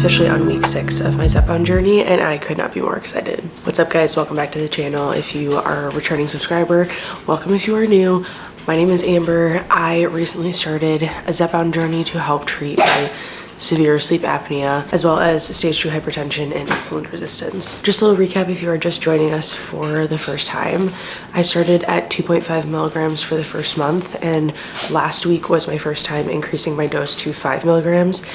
officially on week 6 of my Zepbound journey, and I could not be more excited. What's up, guys? Welcome back to the channel. If you are a returning subscriber, welcome if you are new. My name is Amber. I recently started a Zepbound journey to help treat my severe sleep apnea, as well as stage 2 hypertension and insulin resistance. Just a little recap if you are just joining us for the first time. I started at 2.5 milligrams for the first month, and last week was my first time increasing my dose to 5 milligrams.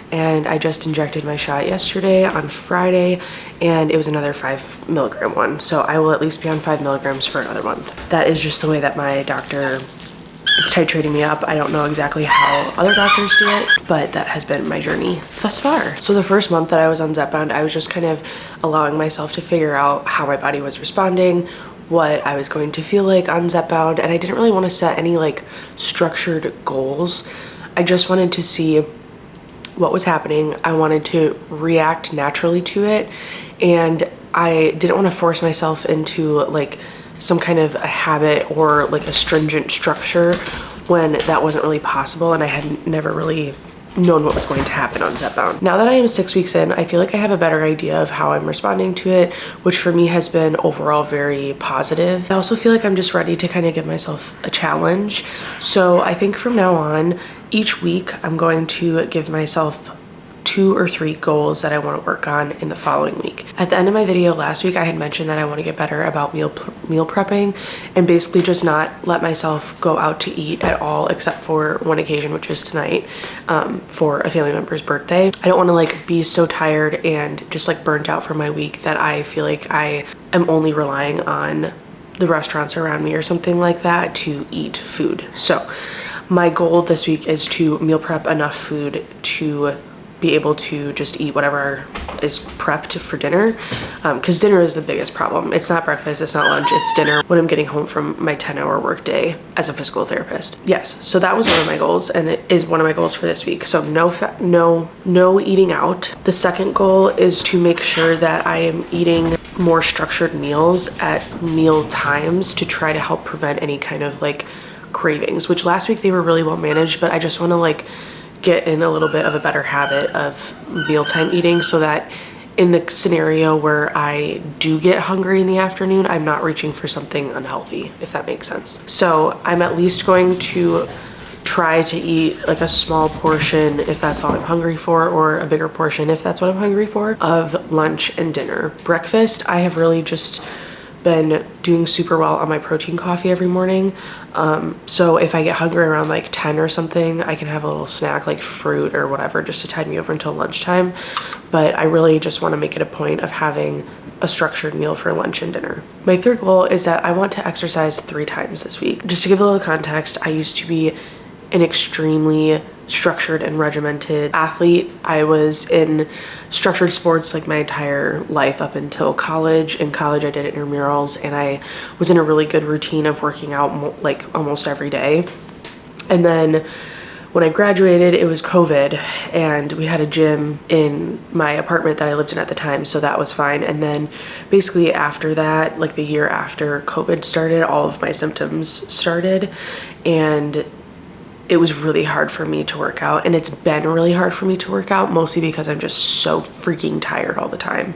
And I just injected my shot yesterday on Friday, and it was another 5 milligram one. So I will at least be on 5 milligrams for another month. That is just the way that my doctor is titrating me up. I don't know exactly how other doctors do it, but that has been my journey thus far. So the first month that I was on Zepbound, I was just kind of allowing myself to figure out how my body was responding, what I was going to feel like on Zepbound, and I didn't really want to set any like structured goals. I just wanted to see what was happening. I wanted to react naturally to it, and I didn't want to force myself into like some kind of a habit or like a stringent structure when that wasn't really possible, and I had never really known what was going to happen on Zepbound. Now that I am 6 weeks in, I feel like I have a better idea of how I'm responding to it, which for me has been overall very positive. I also feel like I'm just ready to kind of give myself a challenge. So I think from now on, each week I'm going to give myself 2 or 3 goals that I want to work on in the following week. At the end of my video last week, I had mentioned that I want to get better about meal prepping and basically just not let myself go out to eat at all, except for one occasion, which is tonight, for a family member's birthday. I don't want to like be so tired and just like burnt out from my week that I feel like I am only relying on the restaurants around me or something like that to eat food. So my goal this week is to meal prep enough food to be able to just eat whatever is prepped for dinner, because dinner is the biggest problem. It's not breakfast, it's not lunch, it's dinner when I'm getting home from my 10-hour workday as a physical therapist. Yes, so that was one of my goals, and it is one of my goals for this week. So no eating out. The second goal is to make sure that I am eating more structured meals at meal times to try to help prevent any kind of like cravings, which last week they were really well managed, but I just want to like get in a little bit of a better habit of mealtime eating so that in the scenario where I do get hungry in the afternoon, I'm not reaching for something unhealthy, if that makes sense. So I'm at least going to try to eat like a small portion if that's all I'm hungry for, or a bigger portion if that's what I'm hungry for, of lunch and dinner. Breakfast, I have really just been doing super well on my protein coffee every morning. So if I get hungry around like 10 or something, I can have a little snack like fruit or whatever just to tide me over until lunchtime. But I really just want to make it a point of having a structured meal for lunch and dinner. My third goal is that I want to exercise 3 times this week. Just to give a little context, I used to be an extremely structured and regimented athlete. I was in structured sports like my entire life up until college. In college, I did intramurals, and I was in a really good routine of working out like almost every day. And then when I graduated, it was COVID, and we had a gym in my apartment that I lived in at the time, so that was fine. And then basically after that, like the year after COVID started, all of my symptoms started, and it was really hard for me to work out, and it's been really hard for me to work out, mostly because I'm just so freaking tired all the time.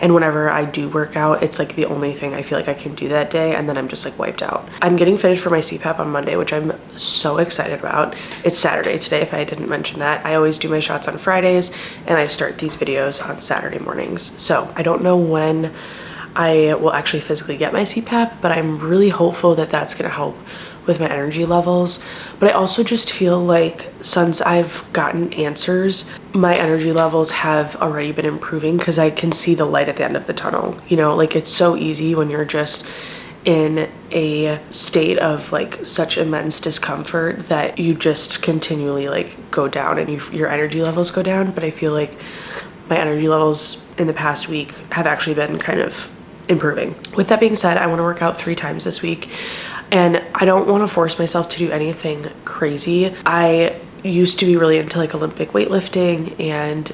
And whenever I do work out, it's like the only thing I feel like I can do that day, and then I'm just like wiped out. I'm getting fitted for my CPAP on Monday, which I'm so excited about. It's Saturday today, if I didn't mention that. I always do my shots on Fridays, and I start these videos on Saturday mornings. So I don't know when I will actually physically get my CPAP, but I'm really hopeful that that's gonna help with my energy levels. But I also just feel like since I've gotten answers, my energy levels have already been improving because I can see the light at the end of the tunnel. You know, like it's so easy when you're just in a state of like such immense discomfort that you just continually like go down and your energy levels go down. But I feel like my energy levels in the past week have actually been kind of improving. With that being said, I want to work out 3 times this week. And I don't want to force myself to do anything crazy. I used to be really into like Olympic weightlifting and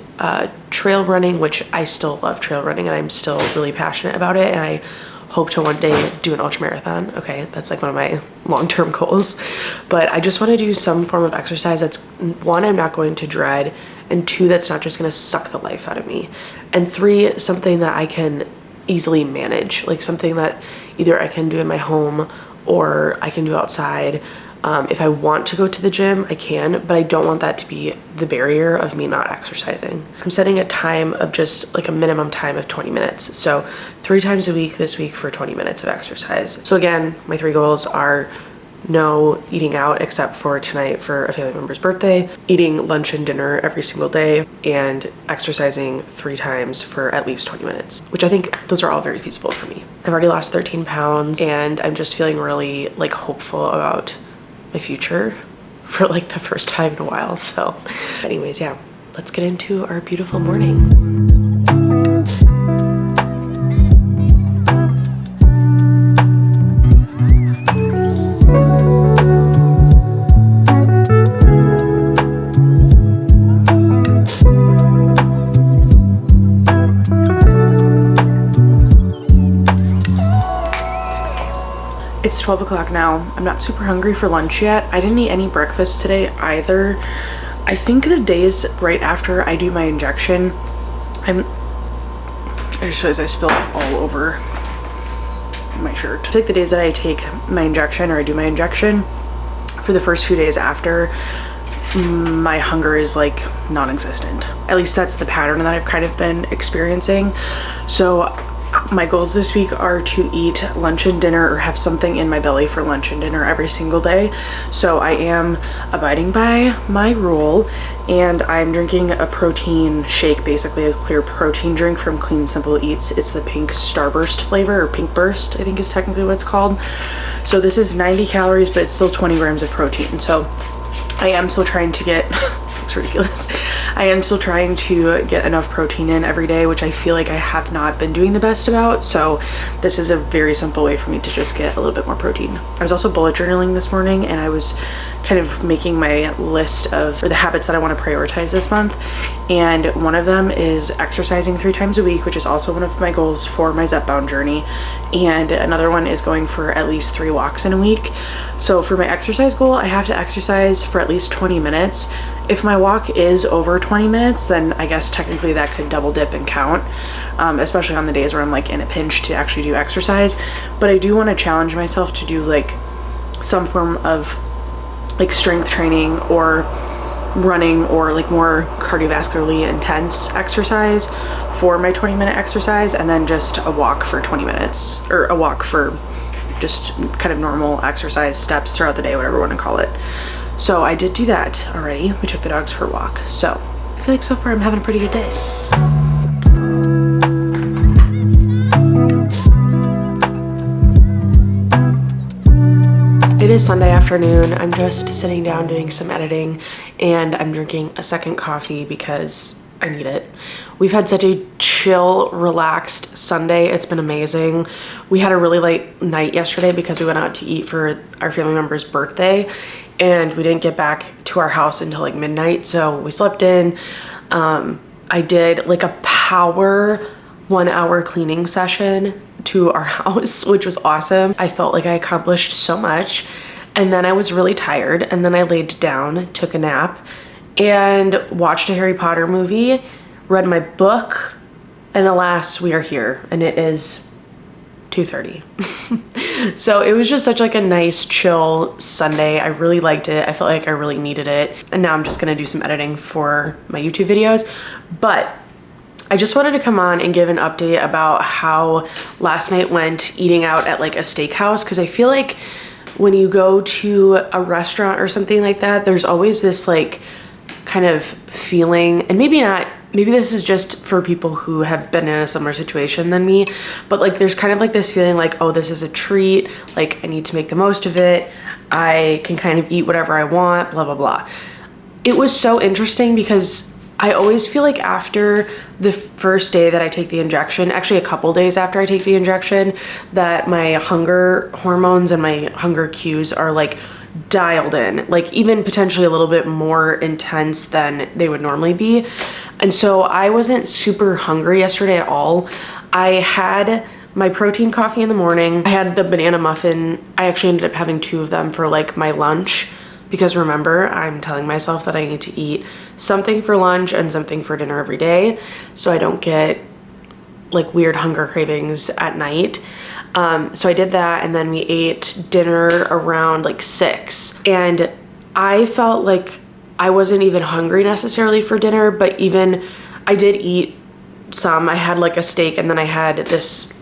trail running, which I still love trail running, and I'm still really passionate about it. And I hope to one day do an ultra marathon. Okay, that's like one of my long-term goals. But I just want to do some form of exercise that's, one, I'm not going to dread, and two, that's not just going to suck the life out of me, and three, something that I can easily manage, like something that either I can do in my home or I can do outside. If I want to go to the gym, I can, but I don't want that to be the barrier of me not exercising. I'm setting a time of just like a minimum time of 20 minutes. So 3 times a week this week for 20 minutes of exercise. So again, my 3 goals are no eating out except for tonight for a family member's birthday, eating lunch and dinner every single day, and exercising 3 times for at least 20 minutes, which I think those are all very feasible for me. I've already lost 13 pounds and I'm just feeling really like hopeful about my future for like the first time in a while. So anyways, yeah, let's get into our beautiful morning. It's 12 o'clock now. I'm not super hungry for lunch yet. I didn't eat any breakfast today either. I think the days right after I do my injection, I just realized I spilled all over my shirt. I think the days that I take my injection or I do my injection, for the first few days after, my hunger is like non-existent. At least that's the pattern that I've kind of been experiencing. So my goals this week are to eat lunch and dinner or have something in my belly for lunch and dinner every single day. So I am abiding by my rule, and I'm drinking a protein shake, basically a clear protein drink from Clean Simple Eats. It's the pink Starburst flavor, or Pink Burst, I think is technically what it's called. So this is 90 calories, but it's still 20 grams of protein. So I am still trying to get, this looks ridiculous. I am still trying to get enough protein in every day, which I feel like I have not been doing the best about. So this is a very simple way for me to just get a little bit more protein. I was also bullet journaling this morning, and I was kind of making my list of the habits that I want to prioritize this month. And one of them is exercising 3 times a week, which is also one of my goals for my Zepbound journey. And another one is going for at least 3 walks in a week. So for my exercise goal, I have to exercise for at least 20 minutes. If my walk is over 20 minutes, then I guess technically that could double dip and count, especially on the days where I'm like in a pinch to actually do exercise. But I do want to challenge myself to do like some form of like strength training or running or like more cardiovascularly intense exercise for my 20-minute exercise, and then just a walk for 20 minutes, or a walk for just kind of normal exercise steps throughout the day, whatever you want to call it. So I did do that already. We took the dogs for a walk. So I feel like so far I'm having a pretty good day. It is Sunday afternoon. I'm just sitting down doing some editing, and I'm drinking a second coffee because I need it. We've had such a chill, relaxed Sunday. It's been amazing. We had a really late night yesterday because we went out to eat for our family member's birthday, and we didn't get back to our house until like midnight. So we slept in. I did like a power 1-hour cleaning session to our house, which was awesome. I felt like I accomplished so much. And then I was really tired, and then I laid down, took a nap, and watched a Harry Potter movie, read my book, and alas, we are here, and it is 2:30. So it was just such like a nice, chill Sunday. I really liked it. I felt like I really needed it. And now I'm just gonna do some editing for my YouTube videos. But I just wanted to come on and give an update about how last night went eating out at like a steakhouse, because I feel like when you go to a restaurant or something like that, there's always this like kind of feeling, and maybe this is just for people who have been in a similar situation than me, but like there's kind of like this feeling like, oh, this is a treat, like I need to make the most of it, I can kind of eat whatever I want, blah, blah, blah. It was so interesting because I always feel like after the first day that I take the injection, actually a couple days after I take the injection, that my hunger hormones and my hunger cues are like dialed in, like even potentially a little bit more intense than they would normally be. And so I wasn't super hungry yesterday at all. I had my protein coffee in the morning. I had the banana muffin. I actually ended up having 2 of them for like my lunch, because remember, I'm telling myself that I need to eat something for lunch and something for dinner every day so I don't get like weird hunger cravings at night. So I did that, and then we ate dinner around like 6, and I felt like I wasn't even hungry necessarily for dinner, but even I did eat some. I had like a steak, and then I had this,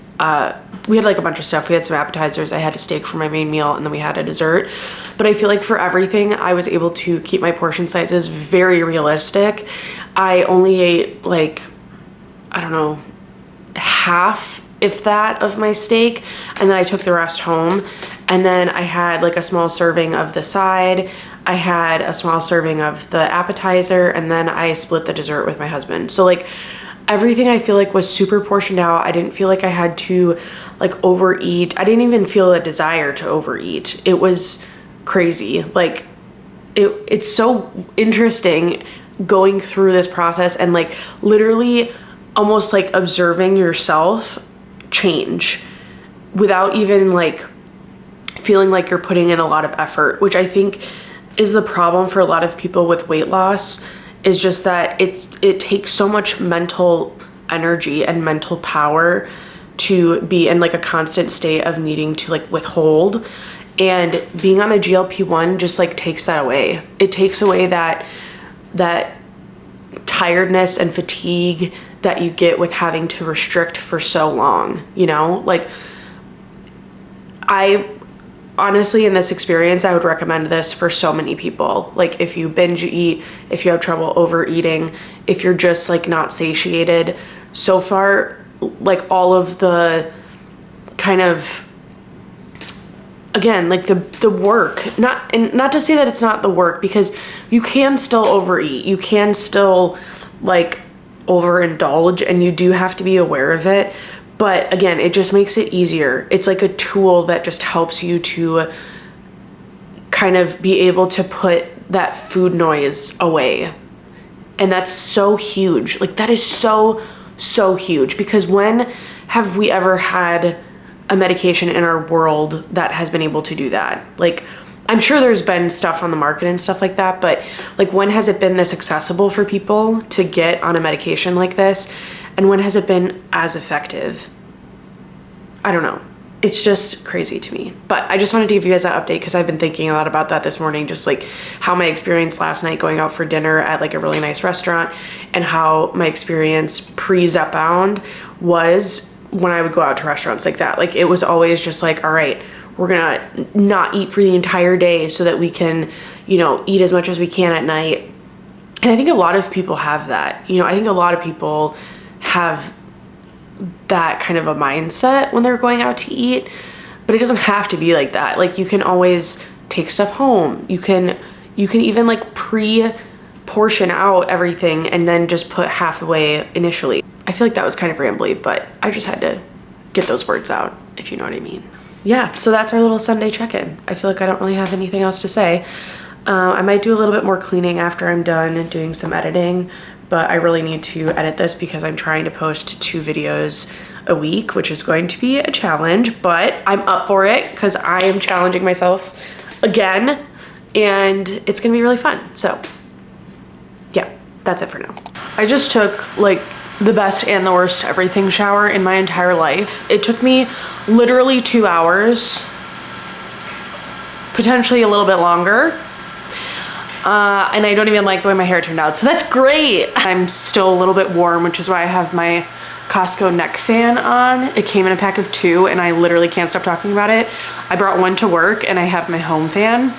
we had like a bunch of stuff. We had some appetizers. I had a steak for my main meal, and then we had a dessert. But I feel like for everything, I was able to keep my portion sizes very realistic. I only ate like, I don't know, half, if that, of my steak, and then I took the rest home. And then I had like a small serving of the side. I had a small serving of the appetizer, and then I split the dessert with my husband. So like everything I feel like was super portioned out. I didn't feel like I had to like overeat. I didn't even feel a desire to overeat. It was crazy. Like it's so interesting going through this process and like literally almost like observing yourself change without even like feeling like you're putting in a lot of effort, which I think is the problem for a lot of people with weight loss, is just that it takes so much mental energy and mental power to be in like a constant state of needing to like withhold. And being on a GLP-1 just like takes that away. It takes away that tiredness and fatigue that you get with having to restrict for so long, you know? Like I honestly, in this experience, I would recommend this for so many people. Like if you binge eat, if you have trouble overeating, if you're just like not satiated. So far, like all of the kind of, again, like the work, not to say that it's not the work, because you can still overeat, you can still like overindulge, and you do have to be aware of it. But again, it just makes it easier. It's like a tool that just helps you to kind of be able to put that food noise away. And that's so huge. Like that is so huge, because when have we ever had a medication in our world that has been able to do that? Like, I'm sure there's been stuff on the market and stuff like that, but like when has it been this accessible for people to get on a medication like this? And when has it been as effective? I don't know. It's just crazy to me. But I just wanted to give you guys that update because I've been thinking a lot about that this morning, just like how my experience last night going out for dinner at like a really nice restaurant, and how my experience pre-Zepbound was when I would go out to restaurants like that. Like it was always just like, all right, we're gonna not eat for the entire day so that we can, you know, eat as much as we can at night. And I think a lot of people have that. You know, I think a lot of people have that kind of a mindset when they're going out to eat, but it doesn't have to be like that. Like you can always take stuff home. You can even like pre-portion out everything and then just put half away initially. I feel like that was kind of rambly, but I just had to get those words out, if you know what I mean. Yeah, so that's our little Sunday check-in. I feel like I don't really have anything else to say. I might do a little bit more cleaning after I'm done doing some editing, but I really need to edit this because I'm trying to post 2 videos a week, which is going to be a challenge, but I'm up for it because I am challenging myself again, and it's gonna be really fun. So yeah, that's it for now. I just took like the best and the worst everything shower in my entire life. It took me literally 2 hours, potentially a little bit longer. And I don't even like the way my hair turned out, so that's great. I'm still a little bit warm, which is why I have my Costco neck fan on. It came in a pack of 2 and I literally can't stop talking about it. I brought one to work and I have my home fan.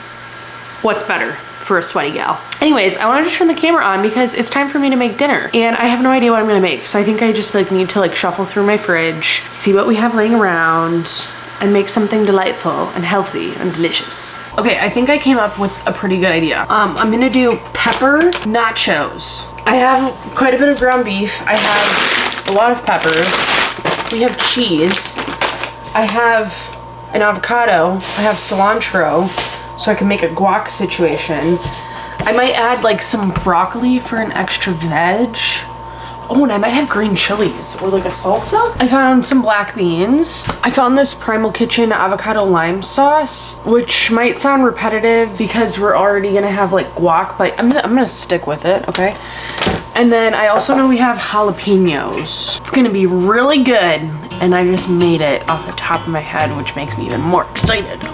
What's better for a sweaty gal? Anyways, I wanted to turn the camera on because it's time for me to make dinner and I have no idea what I'm gonna make. So I think I just like need to like shuffle through my fridge, see what we have laying around, and make something delightful and healthy and delicious. Okay, I think I came up with a pretty good idea. I'm gonna do pepper nachos. I have quite a bit of ground beef. I have a lot of peppers. We have cheese. I have an avocado. I have cilantro, so I can make a guac situation. I might add like some broccoli for an extra veg. Oh, and I might have green chilies or like a salsa. I found some black beans. I found this Primal Kitchen avocado lime sauce, which might sound repetitive because we're already gonna have like guac, but I'm gonna stick with it, okay? And then I also know we have jalapenos. It's gonna be really good. And I just made it off the top of my head, which makes me even more excited.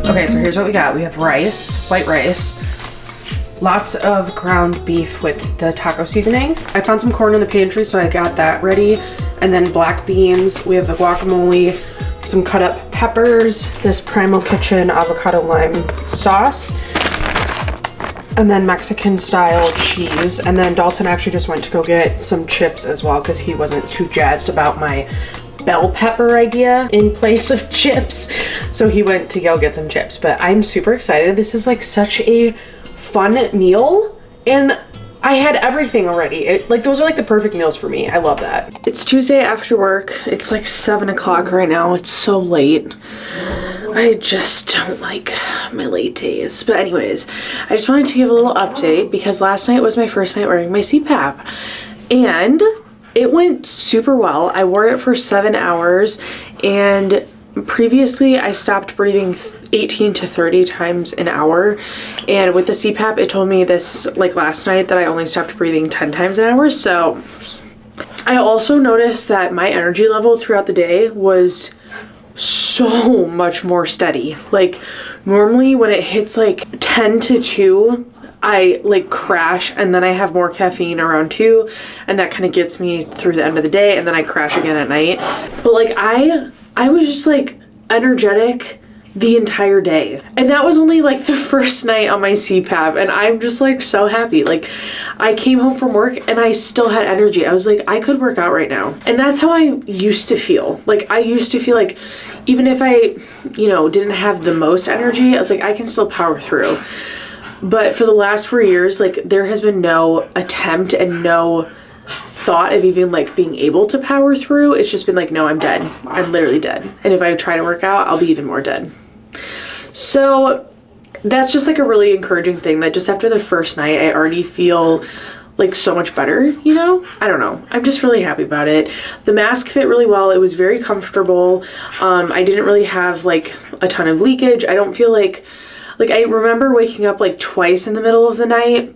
Okay, so here's what we got. We have rice, white rice, lots of ground beef with the taco seasoning. I found some corn in the pantry, so I got that ready. And then black beans. We have the guacamole, some cut up peppers, this Primal Kitchen avocado lime sauce, and then Mexican style cheese. And then Dalton actually just went to go get some chips as well because he wasn't too jazzed about my bell pepper idea in place of chips. So he went to go get some chips, but I'm super excited. This is like such a fun meal and I had everything already. Like those are like the perfect meals for me. I love that. It's Tuesday after work. It's like 7 o'clock right now. It's so late. I just don't like my late days. But anyways, I just wanted to give a little update because last night was my first night wearing my CPAP and it went super well. I wore it for 7 hours and previously I stopped breathing 18 to 30 times an hour. And with the CPAP, it told me this like last night that I only stopped breathing 10 times an hour. So I also noticed that my energy level throughout the day was so much more steady. Like normally when it hits like 10 to 2, I like crash and then I have more caffeine around 2 and that kind of gets me through the end of the day and then I crash again at night. But like I was just like energetic the entire day. And that was only like the first night on my CPAP and I'm just like so happy. Like I came home from work and I still had energy. I was like, I could work out right now. And that's how I used to feel. Like I used to feel like even if I, you know, didn't have the most energy, I was like, I can still power through. But for the last 4 years, like there has been no attempt and no thought of even like being able to power through. It's just been like, no, I'm dead. I'm literally dead. And if I try to work out, I'll be even more dead. So that's just like a really encouraging thing that just after the first night, I already feel like so much better, you know? I don't know. I'm just really happy about it. The mask fit really well. It was very comfortable. I didn't really have like a ton of leakage. I don't feel like I remember waking up like twice in the middle of the night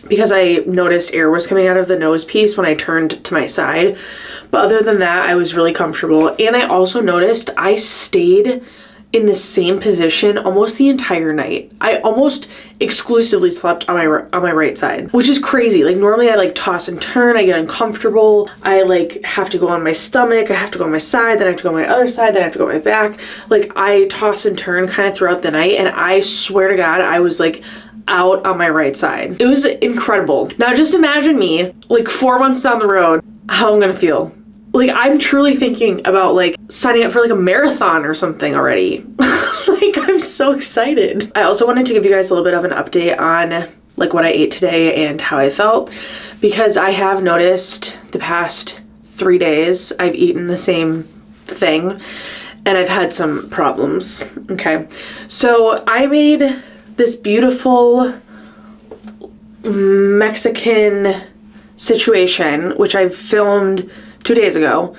because I noticed air was coming out of the nose piece when I turned to my side. But other than that, I was really comfortable. And I also noticed I stayed in the same position almost the entire night. I almost exclusively slept on my right side, which is crazy. Like normally I like toss and turn, I get uncomfortable. I like have to go on my stomach, I have to go on my side, then I have to go on my other side, then I have to go on my back. Like I toss and turn kind of throughout the night and I swear to God, I was like out on my right side. It was incredible. Now just imagine me like 4 months down the road, how I'm gonna feel. Like I'm truly thinking about like signing up for like a marathon or something already. Like I'm so excited. I also wanted to give you guys a little bit of an update on like what I ate today and how I felt because I have noticed the past 3 days I've eaten the same thing and I've had some problems. Okay, so I made this beautiful Mexican situation which I filmed 2 days ago.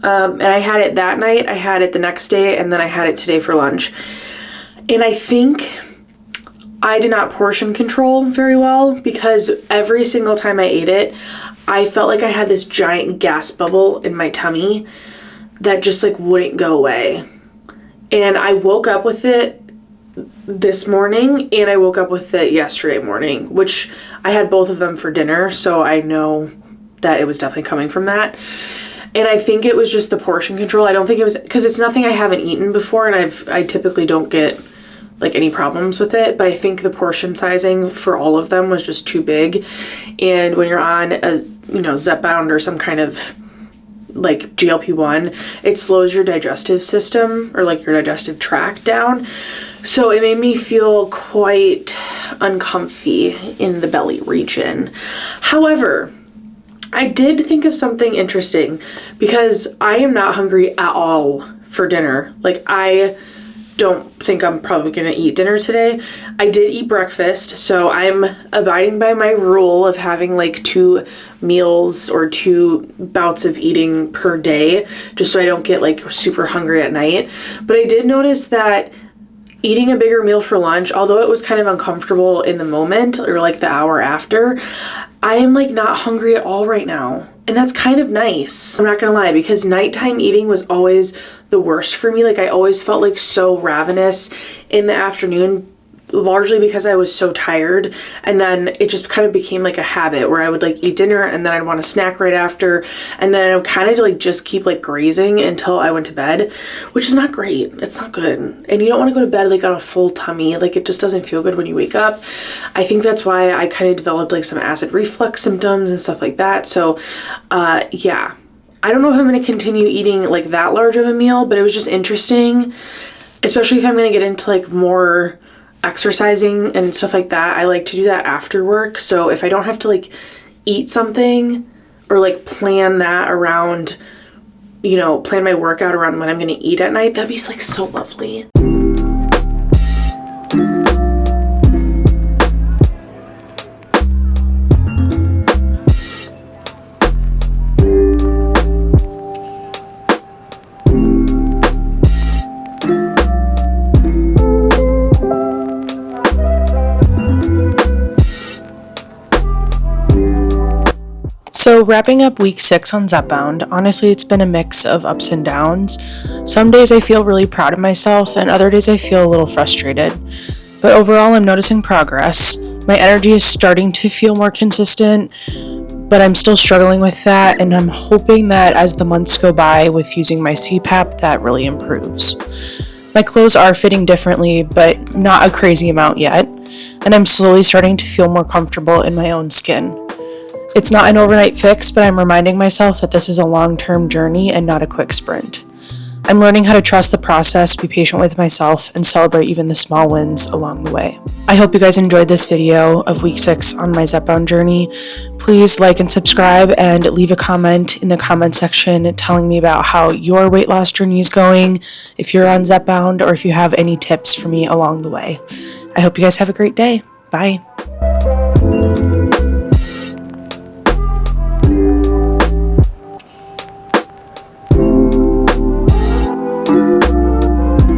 And I had it that night, I had it the next day, and then I had it today for lunch. And I think I did not portion control very well, because every single time I ate it, I felt like I had this giant gas bubble in my tummy that just like wouldn't go away. And I woke up with it this morning, and I woke up with it yesterday morning, which I had both of them for dinner, so I know that it was definitely coming from that. And I think it was just the portion control. I don't think it was, because it's nothing I haven't eaten before, and I typically don't get like any problems with it, but I think the portion sizing for all of them was just too big. And when you're on a, Zepbound or some kind of like GLP-1, it slows your digestive system, or like your digestive tract down. So it made me feel quite uncomfy in the belly region. However, I did think of something interesting, because I am not hungry at all for dinner. Like, I don't think I'm probably gonna eat dinner today. I did eat breakfast, so I'm abiding by my rule of having like 2 meals or 2 bouts of eating per day, just so I don't get like super hungry at night. But I did notice that eating a bigger meal for lunch, although it was kind of uncomfortable in the moment or like the hour after, I am like not hungry at all right now. And that's kind of nice. I'm not gonna lie, because nighttime eating was always the worst for me. Like, I always felt like so ravenous in the afternoon, largely because I was so tired. And then it just kind of became like a habit where I would like eat dinner, and then I'd want a snack right after, and then I would kind of like just keep like grazing until I went to bed, which is not great. It's not good. And you don't want to go to bed like on a full tummy. Like, it just doesn't feel good when you wake up. I think that's why I kind of developed like some acid reflux symptoms and stuff like that. So yeah, I don't know if I'm going to continue eating like that large of a meal, but it was just interesting, especially if I'm going to get into like more exercising and stuff like that. I like to do that after work. So if I don't have to like eat something or like plan that around, plan my workout around when I'm going to eat at night, that'd be like so lovely. So wrapping up week 6 on Zepbound, honestly, it's been a mix of ups and downs. Some days I feel really proud of myself, and other days I feel a little frustrated. But overall, I'm noticing progress. My energy is starting to feel more consistent, but I'm still struggling with that, and I'm hoping that as the months go by with using my CPAP, that really improves. My clothes are fitting differently, but not a crazy amount yet, and I'm slowly starting to feel more comfortable in my own skin. It's not an overnight fix, but I'm reminding myself that this is a long-term journey and not a quick sprint. I'm learning how to trust the process, be patient with myself, and celebrate even the small wins along the way. I hope you guys enjoyed this video of week 6 on my Zepbound journey. Please like and subscribe, and leave a comment in the comment section telling me about how your weight loss journey is going, if you're on Zepbound, or if you have any tips for me along the way. I hope you guys have a great day. Bye.